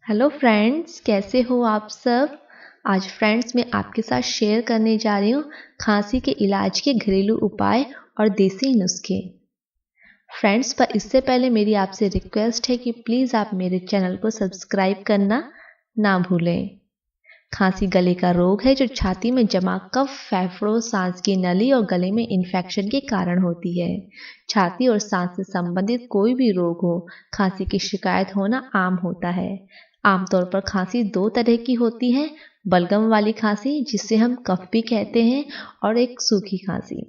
Hello friends, कैसे हो आप सब। आज फ्रेंड्स मैं आपके साथ शेयर करने जा रही हूँ खांसी के इलाज के घरेलू उपाय और देसी नुस्खे। फ्रेंड्स, पर इससे पहले मेरी आपसे रिक्वेस्ट है कि प्लीज़ आप मेरे चैनल को सब्सक्राइब करना ना भूलें। खांसी गले का रोग है जो छाती में जमा कफ, फेफड़ों, सांस की नली और गले में इन्फेक्शन के कारण होती है। छाती और सांस से संबंधित कोई भी रोग हो, खांसी की शिकायत होना आम होता है। आमतौर पर खांसी दो तरह की होती है, बलगम वाली खांसी जिसे हम कफ भी कहते हैं, और एक सूखी खांसी।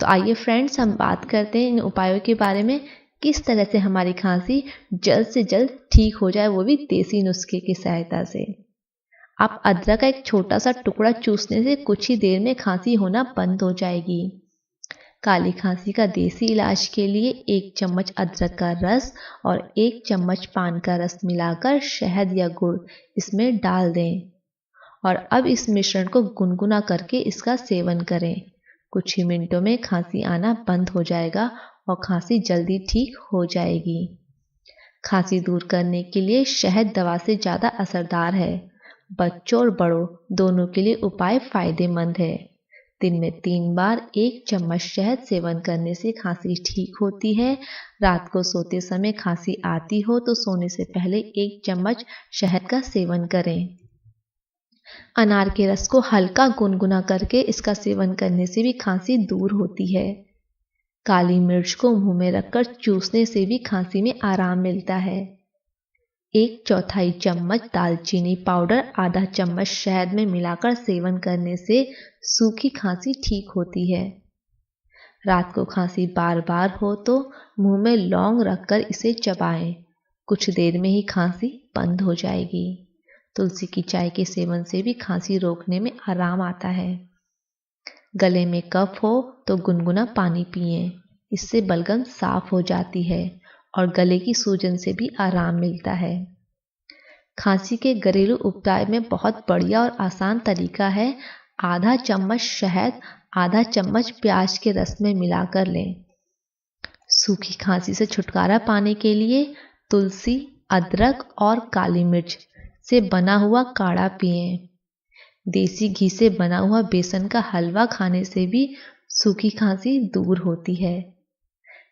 तो आइए फ्रेंड्स, हम बात करते हैं इन उपायों के बारे में, किस तरह से हमारी खांसी जल्द से जल्द ठीक हो जाए, वो भी देसी नुस्खे की सहायता से। आप अदरक का एक छोटा सा टुकड़ा चूसने से कुछ ही देर में खांसी होना बंद हो जाएगी। काली खांसी का देसी इलाज के लिए 1 चम्मच अदरक का रस और 1 चम्मच पान का रस मिलाकर शहद या गुड़ इसमें डाल दें और अब इस मिश्रण को गुनगुना करके इसका सेवन करें। कुछ ही मिनटों में खांसी आना बंद हो जाएगा और खांसी जल्दी ठीक हो जाएगी। खांसी दूर करने के लिए शहद दवा से ज़्यादा असरदार है। बच्चों और बड़ों दोनों के लिए उपाय फायदेमंद है। दिन में 3 बार 1 चम्मच शहद सेवन करने से खांसी ठीक होती है। रात को सोते समय खांसी आती हो तो सोने से पहले 1 चम्मच शहद का सेवन करें। अनार के रस को हल्का गुनगुना करके इसका सेवन करने से भी खांसी दूर होती है। काली मिर्च को मुंह में रखकर चूसने से भी खांसी में आराम मिलता है। 1/4 चम्मच दालचीनी पाउडर आधा चम्मच शहद में मिलाकर सेवन करने से सूखी खांसी ठीक होती है। रात को खांसी बार बार हो तो मुंह में लौंग रखकर इसे चबाएं। कुछ देर में ही खांसी बंद हो जाएगी। तुलसी की चाय के सेवन से भी खांसी रोकने में आराम आता है। गले में कफ हो तो गुनगुना पानी पिएं। इससे बलगम साफ हो जाती है और गले की सूजन से भी आराम मिलता है। खांसी के घरेलू उपाय में बहुत बढ़िया और आसान तरीका है। आधा चम्मच शहद आधा चम्मच प्याज के रस में मिलाकर लें। सूखी खांसी से छुटकारा पाने के लिए तुलसी, अदरक और काली मिर्च से बना हुआ काढ़ा पिएं। देसी घी से बना हुआ बेसन का हलवा खाने से भी सूखी खांसी दूर होती है।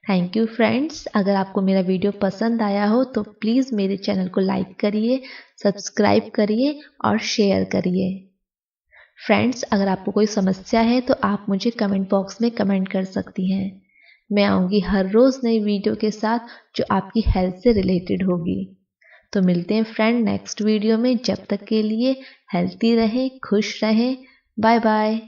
Thank you friends. अगर आपको मेरा वीडियो पसंद आया हो तो प्लीज़ मेरे चैनल को लाइक करिए, सब्सक्राइब करिए और शेयर करिए। फ्रेंड्स, अगर आपको कोई समस्या है तो आप मुझे कमेंट बॉक्स में कमेंट कर सकती हैं। मैं आऊँगी हर रोज़ नई वीडियो के साथ जो आपकी हेल्थ से रिलेटेड होगी। तो मिलते हैं फ्रेंड नेक्स्ट वीडियो में। जब तक के लिए हेल्थी रहें, खुश रहें। Bye bye.